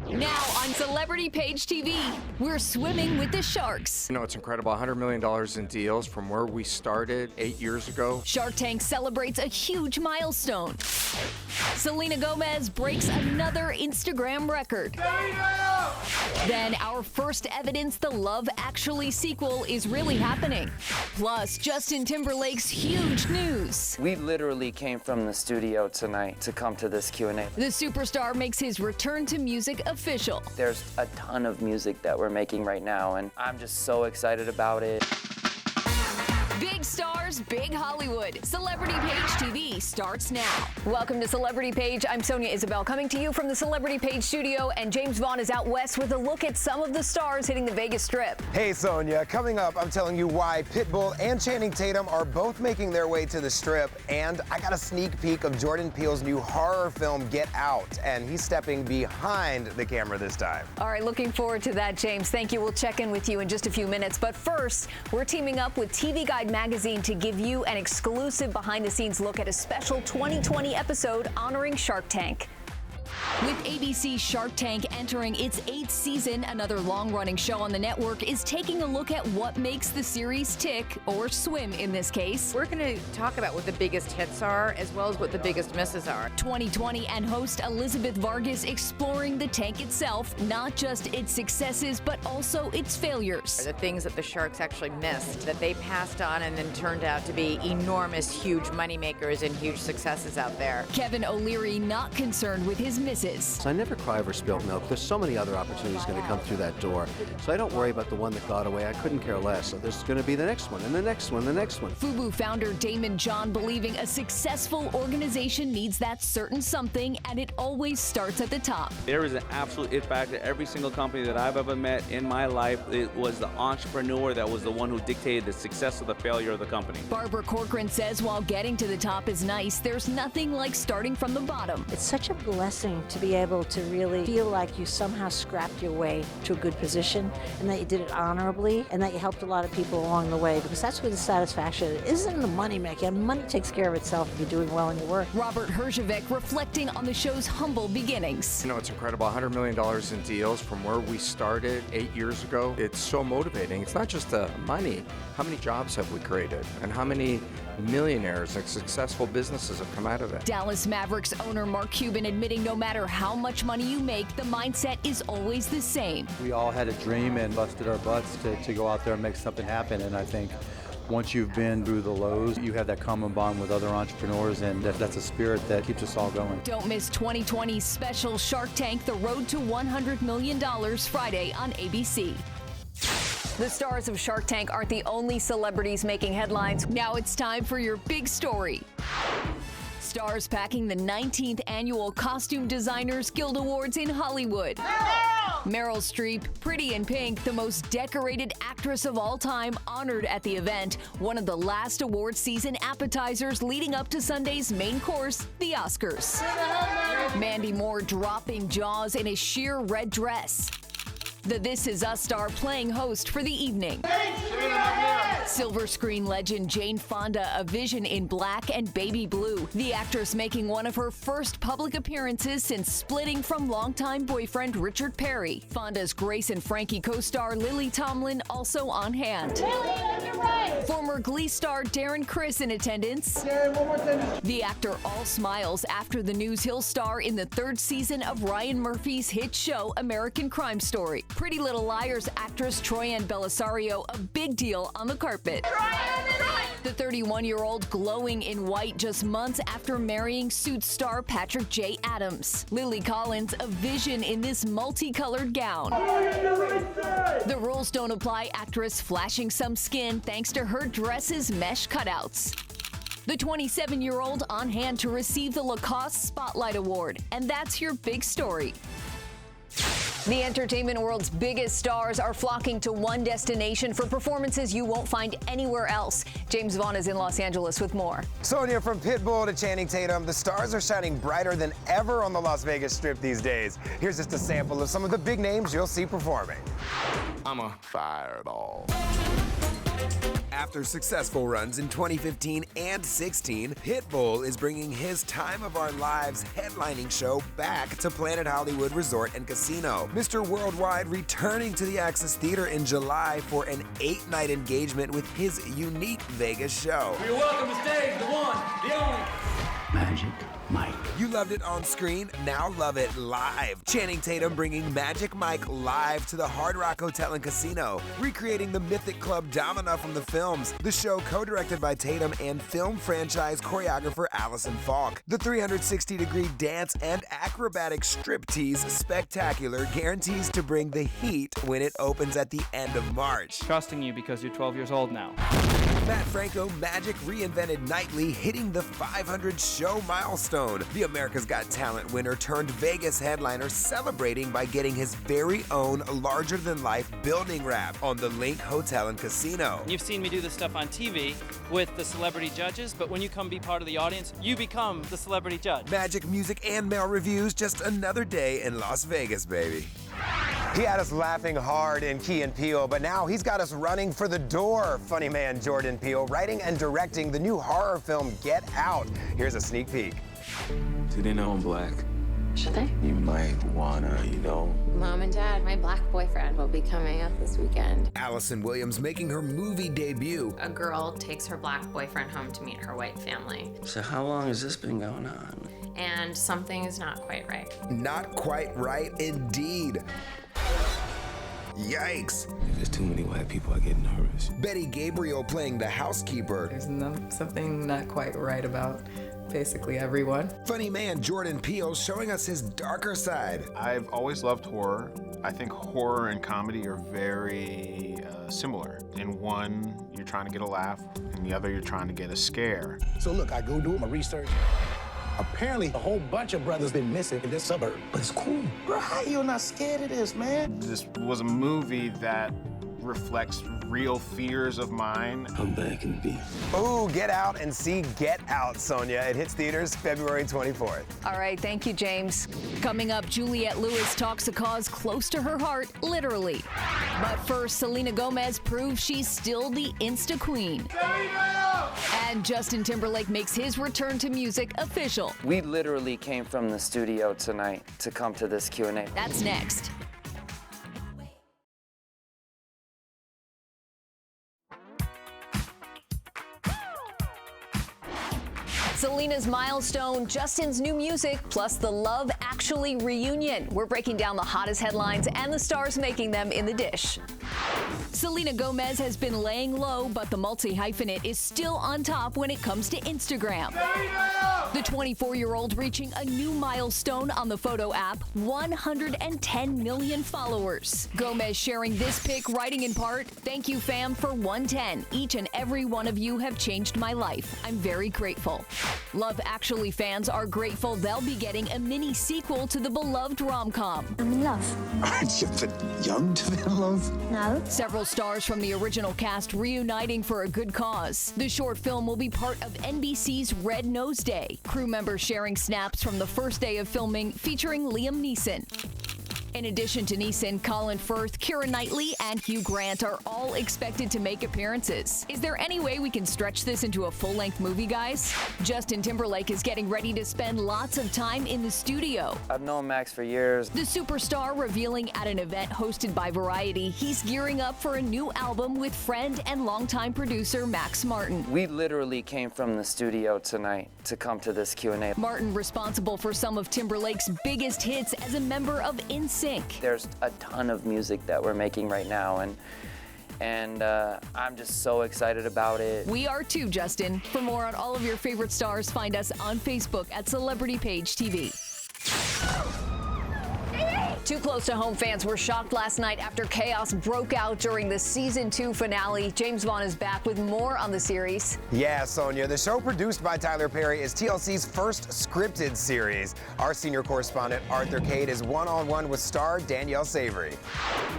Now on Celebrity Page TV, we're swimming with the sharks. You know, it's incredible, $100 million in deals from where we started 8 years ago. Shark Tank celebrates a huge milestone. Selena Gomez breaks another Instagram record. Then our first evidence the Love Actually sequel is really happening. Plus, Justin Timberlake's huge news. We literally came from the studio tonight to come to this Q&A. The superstar makes his return to music official. There's a ton of music that we're making right now, and I'm just so excited about it. Big stars, big Hollywood. Celebrity Page TV starts now. Welcome to Celebrity Page. I'm Sonia Isabel, coming to you from the Celebrity Page studio, and James Vaughn is out west with a look at some of the stars hitting the Vegas Strip. Hey, Sonia. Coming up, I'm telling you why Pitbull and Channing Tatum are both making their way to the Strip, and I got a sneak peek of Jordan Peele's new horror film, Get Out, and he's stepping behind the camera this time. All right, looking forward to that, James. Thank you. We'll check in with you in just a few minutes. But first, we're teaming up with TV Guide magazine to give you an exclusive behind-the-scenes look at a special 2020 episode honoring Shark Tank. With ABC's Shark Tank entering its 8th season, another long-running show on the network is taking a look at what makes the series tick, or swim in this case. We're going to talk about what the biggest hits are, as well as what the biggest misses are. 2020 and host Elizabeth Vargas exploring the tank itself, not just its successes, but also its failures. The things that the Sharks actually missed, that they passed on and then turned out to be enormous, huge moneymakers and huge successes out there. Kevin O'Leary not concerned with his misses. So I never cry over spilled milk. There's so many other opportunities going to come through that door. So I don't worry about the one that got away. I couldn't care less. So there's going to be the next one, and the next one, the next one. FUBU founder Damon John believing a successful organization needs that certain something, and it always starts at the top. There is an absolute it factor. Every single company that I've ever met in my life, it was the entrepreneur that was the one who dictated the success or the failure of the company. Barbara Corcoran says while getting to the top is nice, there's nothing like starting from the bottom. It's such a blessing to be able to really feel like you somehow scrapped your way to a good position, and that you did it honorably, and that you helped a lot of people along the way, because that's where the satisfaction isn't in the money making. Money takes care of itself if you're doing well in your work. Robert Herjavec reflecting on the show's humble beginnings. You know, it's incredible, $100 million in deals from where we started 8 years ago. It's so motivating. It's not just the money. How many jobs have we created? And how many millionaires and successful businesses have come out of it? Dallas Mavericks owner Mark Cuban admitting no matter how much money you make, the mindset is always the same. We all had a dream and busted our butts to go out there and make something happen, and I think once you've been through the lows, you have that common bond with other entrepreneurs, and that's a spirit that keeps us all going. Don't miss 2020's special Shark Tank, The Road to $100 Million, Friday on ABC. The stars of Shark Tank aren't the only celebrities making headlines. Now it's time for your big story. Stars packing the 19th annual Costume Designers Guild Awards in Hollywood. Meryl Streep, Pretty in Pink, the most decorated actress of all time, honored at the event, one of the last award season appetizers leading up to Sunday's main course, the Oscars. Mandy Moore dropping jaws in a sheer red dress. The This Is Us star playing host for the evening. Silver screen legend Jane Fonda, a vision in black and baby blue. The actress making one of her first public appearances since splitting from longtime boyfriend Richard Perry. Fonda's Grace and Frankie co-star Lily Tomlin also on hand. Former Glee star Darren Criss in attendance. The actor all smiles after the news he'll star in the 3rd season of Ryan Murphy's hit show American Crime Story. Pretty Little Liars actress Troyanne Bellisario, a big deal on the carpet. The 31-year-old glowing in white just months after marrying Suits star Patrick J. Adams. Lily Collins, a vision in this multicolored gown. The rules don't apply actress flashing some skin thanks to her dress's mesh cutouts. The 27-year-old on hand to receive the Lacoste Spotlight Award. And that's your big story. The entertainment world's biggest stars are flocking to one destination for performances you won't find anywhere else. James Vaughn is in Los Angeles with more. Sonia, from Pitbull to Channing Tatum, the stars are shining brighter than ever on the Las Vegas Strip these days. Here's just a sample of some of the big names you'll see performing. I'm a fireball. After successful runs in 2015 and 16, Pitbull is bringing his Time of Our Lives headlining show back to Planet Hollywood Resort and Casino. Mr. Worldwide returning to the Axis Theater in July for an 8-night engagement with his unique Vegas show. You're welcome to stage, the one, the only. Magic Mike. You loved it on screen, now love it live. Channing Tatum bringing Magic Mike live to the Hard Rock Hotel and Casino, recreating the mythic club Domina from the films. The show co-directed by Tatum and film franchise choreographer Allison Falk. The 360-degree dance and acrobatic striptease spectacular guarantees to bring the heat when it opens at the end of March. Trusting you because you're 12 years old now. Matt Franco Magic reinvented nightly, hitting the 500 show milestone. The America's Got Talent winner turned Vegas headliner celebrating by getting his very own larger-than-life building wrap on the Link Hotel and Casino. You've seen me do this stuff on TV with the celebrity judges, but when you come be part of the audience, you become the celebrity judge. Magic music and mail reviews, just another day in Las Vegas, baby. He had us laughing hard in Key and Peele, but now he's got us running for the door. Funny man Jordan Peele writing and directing the new horror film Get Out. Here's a sneak peek. Do they know I'm black? Should they? You might wanna, Mom and Dad, my black boyfriend will be coming up this weekend. Allison Williams making her movie debut. A girl takes her black boyfriend home to meet her white family. So how long has this been going on? And something is not quite right. Not quite right indeed. Yikes. If there's too many white people, I get nervous. Betty Gabriel playing the housekeeper. There's something not quite right about basically everyone. Funny man Jordan Peele showing us his darker side. I've always loved horror. I think horror and comedy are very similar. In one, you're trying to get a laugh. In the other, you're trying to get a scare. So look, I go do my research. Apparently, a whole bunch of brothers been missing in this suburb. But it's cool. Bro, how you not scared of this, man? This was a movie that reflects real fears of mine. How bad can it be? Oh, get out and see Get Out, Sonia. It hits theaters February 24th. All right, thank you, James. Coming up, Juliette Lewis talks a cause close to her heart, literally. But first, Selena Gomez proves she's still the Insta Queen. And Justin Timberlake makes his return to music official. We literally came from the studio tonight to come to this Q&A. That's next. Selena's milestone, Justin's new music, plus the Love Actually reunion. We're breaking down the hottest headlines and the stars making them in the dish. Selena Gomez has been laying low, but the multi-hyphenate is still on top when it comes to Instagram. The 24-year-old reaching a new milestone on the photo app, 110 million followers. Gomez sharing this pic, writing in part, "Thank you, fam, for 110. Each and every one of you have changed my life. I'm very grateful." Love Actually fans are grateful they'll be getting a mini sequel to the beloved rom-com. I'm in love. Aren't you a bit young to be in love? No. Several stars from the original cast reuniting for a good cause. The short film will be part of NBC's Red Nose Day. Crew members sharing snaps from the first day of filming featuring Liam Neeson. In addition to Neeson, Colin Firth, Keira Knightley, and Hugh Grant are all expected to make appearances. Is there any way we can stretch this into a full-length movie, guys? Justin Timberlake is getting ready to spend lots of time in the studio. I've known Max for years. The superstar revealing at an event hosted by Variety he's gearing up for a new album with friend and longtime producer Max Martin. We literally came from the studio tonight to come to this Q&A. Martin responsible for some of Timberlake's biggest hits as a member of NSYNC. There's a ton of music that we're making right now, and I'm just so excited about it. We are too, Justin. For more on all of your favorite stars, find us on Facebook at Celebrity Page TV. Too Close to Home fans were shocked last night after chaos broke out during the Season 2 finale. James Vaughn is back with more on the series. Yeah, Sonia, the show produced by Tyler Perry is TLC's first scripted series. Our senior correspondent, Arthur Cade, is one-on-one with star Danielle Savory.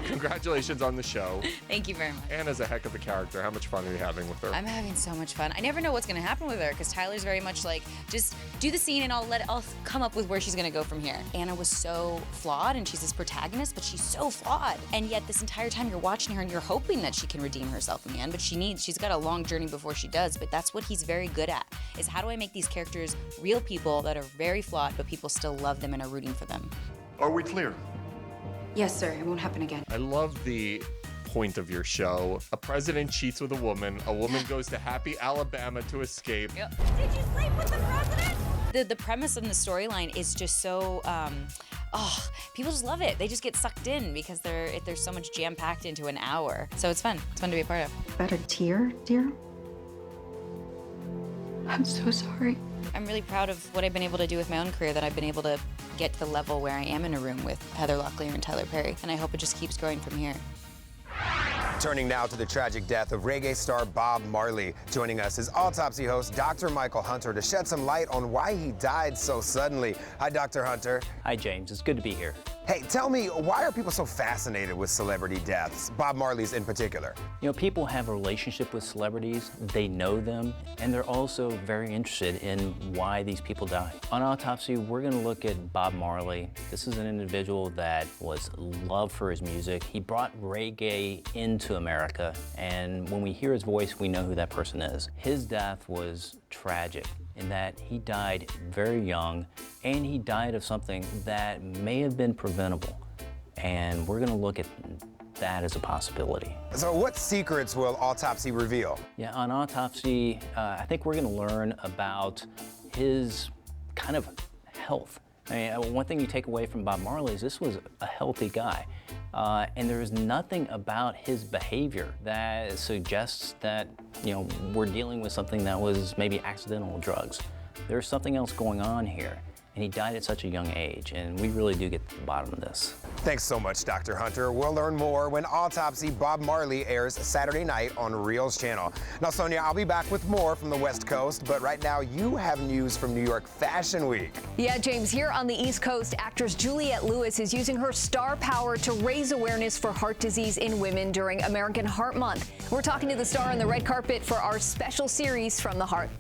Congratulations on the show. Thank you very much. Anna's a heck of a character. How much fun are you having with her? I'm having so much fun. I never know what's going to happen with her because Tyler's very much like, just do the scene and I'll come up with where she's gonna go from here. Anna was so flawed, and she's this protagonist, but she's so flawed. And yet this entire time you're watching her and you're hoping that she can redeem herself in the end, but she's got a long journey before she does, but that's what he's very good at, is how do I make these characters real people that are very flawed, but people still love them and are rooting for them. Are we clear? Yes, sir, it won't happen again. I love the point of your show. A president cheats with a woman goes to happy Alabama to escape. Yep. Did you sleep with the president? The premise of the storyline is just so, people just love it. They just get sucked in because there's so much jam-packed into an hour. So it's fun. It's fun to be a part of. That a tear, dear? I'm so sorry. I'm really proud of what I've been able to do with my own career, that I've been able to get to the level where I am in a room with Heather Locklear and Tyler Perry, and I hope it just keeps growing from here. Turning now to the tragic death of reggae star Bob Marley. Joining us is Autopsy host Dr. Michael Hunter to shed some light on why he died so suddenly. Hi, Dr. Hunter. Hi, James. It's good to be here. Hey, tell me, why are people so fascinated with celebrity deaths, Bob Marley's in particular? You know, people have a relationship with celebrities, they know them, and they're also very interested in why these people die. On Autopsy, we're going to look at Bob Marley. This is an individual that was loved for his music. He brought reggae into America, and when we hear his voice, we know who that person is. His death was tragic in that he died very young, and he died of something that may have been preventable. And we're gonna look at that as a possibility. So what secrets will Autopsy reveal? Yeah, on Autopsy, I think we're gonna learn about his kind of health. I mean, one thing you take away from Bob Marley is this was a healthy guy. And there is nothing about his behavior that suggests that, you know, we're dealing with something that was maybe accidental drugs. There's something else going on here. And he died at such a young age, and we really do get to the bottom of this. Thanks so much, Dr. Hunter. We'll learn more when Autopsy Bob Marley airs Saturday night on Reelz Channel. Now, Sonia, I'll be back with more from the West Coast, but right now you have news from New York Fashion Week. Yeah, James, here on the East Coast, actress Juliette Lewis is using her star power to raise awareness for heart disease in women during American Heart Month. We're talking to the star on the red carpet for our special series From the Heart.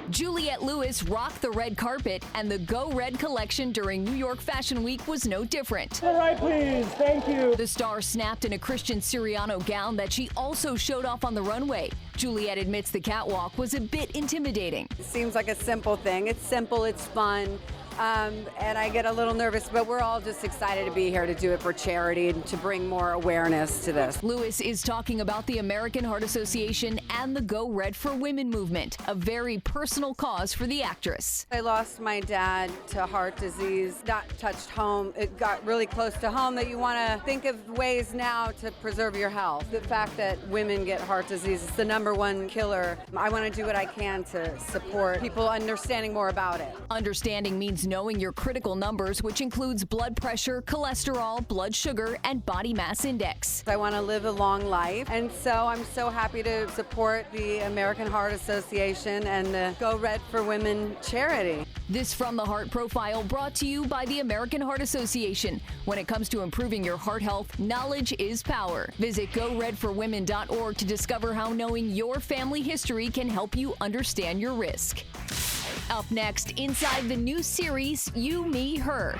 Juliette Lewis rocked the red carpet, and the Go Red collection during New York Fashion Week was no different. All right, please. Thank you. The star snapped in a Christian Siriano gown that she also showed off on the runway. Juliette admits the catwalk was a bit intimidating. It seems like a simple thing. It's simple, it's fun. And I get a little nervous, but we're all just excited to be here to do it for charity and to bring more awareness to this. Lewis is talking about the American Heart Association and the Go Red for Women movement, a very personal cause for the actress. I lost my dad to heart disease. That touched home. It got really close to home that you want to think of ways now to preserve your health. The fact that women get heart disease is the #1 killer. I want to do what I can to support people understanding more about it. Understanding means knowing your critical numbers, which includes blood pressure, cholesterol, blood sugar, and body mass index. I want to live a long life, and so I'm so happy to support the American Heart Association and the Go Red for Women charity. This From the Heart profile brought to you by the American Heart Association. When it comes to improving your heart health, knowledge is power. Visit GoRedForWomen.org to discover how knowing your family history can help you understand your risk. Up next, inside the new series, You, Me, Her.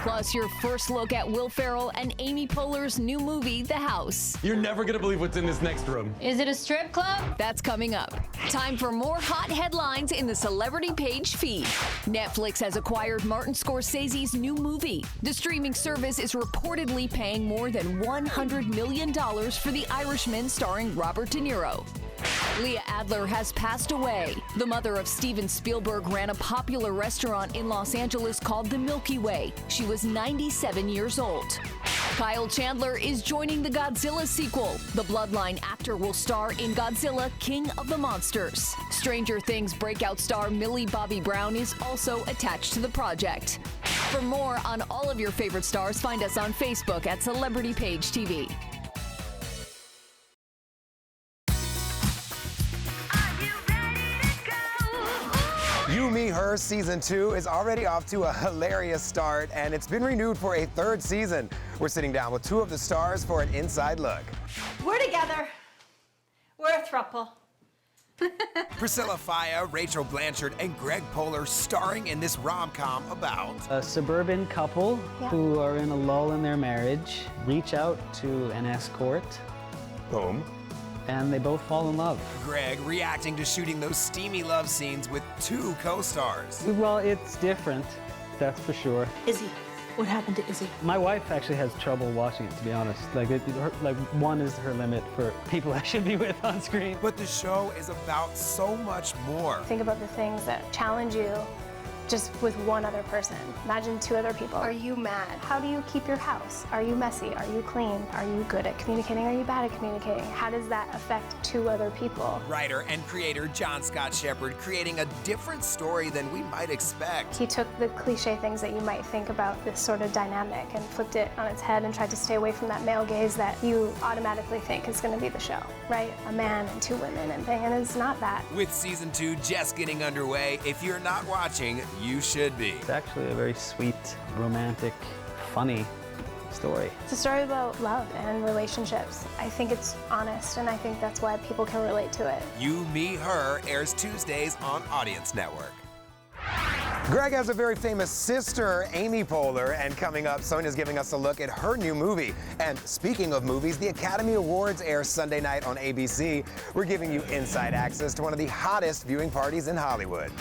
Plus, your first look at Will Ferrell and Amy Poehler's new movie, The House. You're never gonna believe what's in this next room. Is it a strip club? That's coming up. Time for more hot headlines in the Celebrity Page feed. Netflix has acquired Martin Scorsese's new movie. The streaming service is reportedly paying more than $100 million for The Irishman starring Robert De Niro. Leah Adler has passed away. The mother of Steven Spielberg ran a popular restaurant in Los Angeles called the Milky Way. She was 97 years old. Kyle Chandler is joining the Godzilla sequel. The Bloodline actor will star in Godzilla King of the Monsters. Stranger Things breakout star Millie Bobby Brown is also attached to the project. For more on all of your favorite stars, find us on Facebook at Celebrity Page TV. You, Me, Her Season 2 is already off to a hilarious start, and it's been renewed for a 3rd season. We're sitting down with 2 of the stars for an inside look. We're together. We're a throuple. Priscilla Faya, Rachel Blanchard, and Greg Poehler starring in this rom-com about a suburban couple who are in a lull in their marriage reach out to an escort. Boom. And they both fall in love. Greg reacting to shooting those steamy love scenes with 2 co-stars. Well, it's different, that's for sure. Izzy, what happened to Izzy? My wife actually has trouble watching it, to be honest. Like, like 1 is her limit for people I should be with on screen. But the show is about so much more. Think about the things that challenge you just with 1 other person. Imagine 2 other people. Are you mad? How do you keep your house? Are you messy? Are you clean? Are you good at communicating? Are you bad at communicating? How does that affect 2 other people? Writer and creator John Scott Shepherd creating a different story than we might expect. He took the cliche things that you might think about this sort of dynamic and flipped it on its head and tried to stay away from that male gaze that you automatically think is going to be the show, right? A man and 2 women and thing, and it's not that. With season 2 just getting underway, if you're not watching, you should be. It's actually a very sweet, romantic, funny story. It's a story about love and relationships. I think it's honest, and I think that's why people can relate to it. You, Me, Her airs Tuesdays on Audience Network. Greg has a very famous sister, Amy Poehler, and coming up, Sonia's giving us a look at her new movie. And speaking of movies, the Academy Awards air Sunday night on ABC. We're giving you inside access to one of the hottest viewing parties in Hollywood.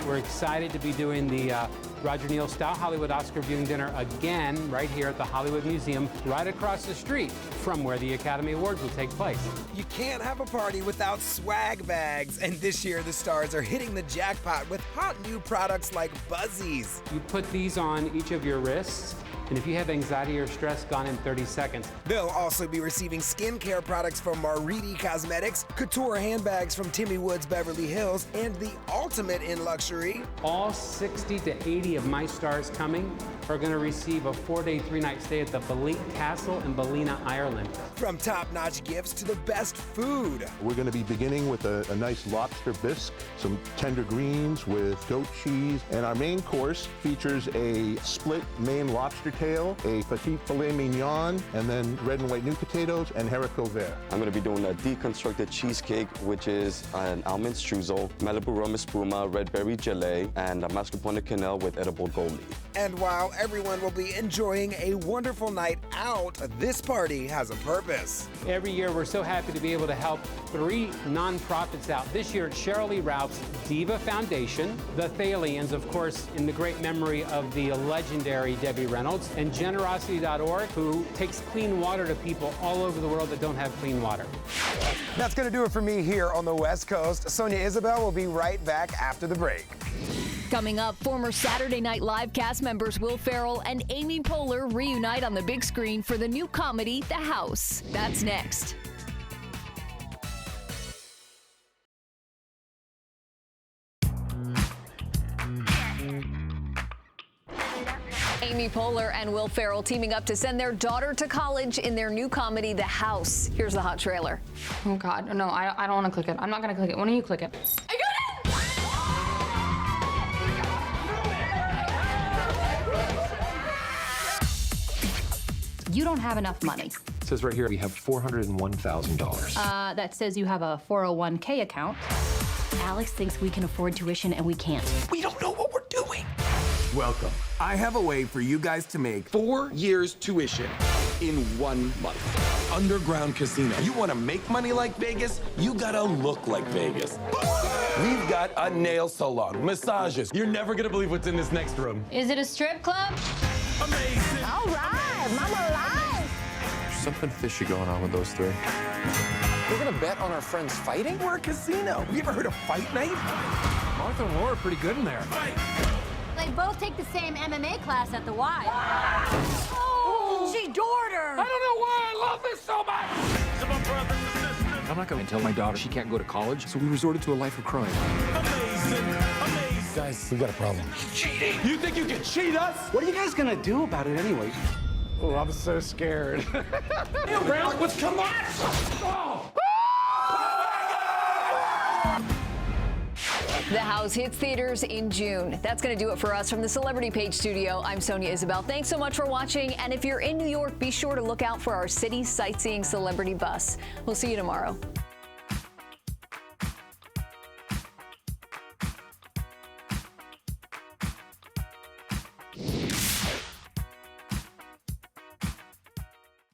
We're excited to be doing the Roger Neal Style Hollywood Oscar viewing dinner again right here at the Hollywood Museum, right across the street from where the Academy Awards will take place. You can't have a party without swag bags, and this year the stars are hitting the jackpot with hot new products like Buzzies. You put these on each of your wrists, and if you have anxiety or stress, gone in 30 seconds. They'll also be receiving skincare products from Mariti Cosmetics, couture handbags from Timmy Woods Beverly Hills, and the ultimate in luxury. All 60 to 80 of my stars coming are going to receive a 4-day, 3-night stay at the Belize Castle in Ballina, Ireland. From top-notch gifts to the best food. We're going to be beginning with a nice lobster bisque, some tender greens with goat cheese, and our main course features a split Maine lobster tail, a petite filet mignon, and then red and white new potatoes and haricot vert. I'm going to be doing a deconstructed cheesecake, which is an almond streusel, Malibu rum espuma, red berry gelée, and a mascarpone quenelle with edible gold leaf. And while everyone will be enjoying a wonderful night out, this party has a purpose. Every year, we're so happy to be able to help 3 nonprofits out. This year, it's Cheryl Lee Ralph's Diva Foundation, the Thalians, of course, in the great memory of the legendary Debbie Reynolds, and Generosity.org, who takes clean water to people all over the world that don't have clean water. That's going to do it for me here on the West Coast. Sonia Isabel will be right back after the break. Coming up, former Saturday Night Live cast members Will Ferrell and Amy Poehler reunite on the big screen for the new comedy, The House. That's next. Amy Poehler and Will Ferrell teaming up to send their daughter to college in their new comedy, The House. Here's the hot trailer. Oh, God. No, I don't want to click it. I'm not going to click it. Why don't you click it? I got it! You don't have enough money. It says right here we have $401,000. That says you have a 401k account. Alex thinks we can afford tuition and we can't. We don't know what we're doing. Welcome. I have a way for you guys to make 4 years tuition in 1 month. Underground Casino. You want to make money like Vegas? You gotta look like Vegas. We've got a nail salon, massages. You're never gonna believe what's in this next room. Is it a strip club? Amazing. All right, Mama alive. There's something fishy going on with those 3. We're gonna bet on our friends fighting? We're a casino. You ever heard of Fight Night? Martha and Laura are pretty good in there. They both take the same MMA class at the Y. Oh, she adored her. I don't know why I love this so much. I'm not going to tell my daughter she can't go to college, so we resorted to a life of crime. Amazing. Guys, we got a problem. Cheating. You think you can cheat us? What are you guys gonna do about it anyway? Oh, I'm so scared. Hey, around, what's come on? Oh. The House hits theaters in June. That's going to do it for us from the Celebrity Page studio. I'm Sonia Isabel. Thanks so much for watching. And if you're in New York, be sure to look out for our city sightseeing celebrity bus. We'll see you tomorrow.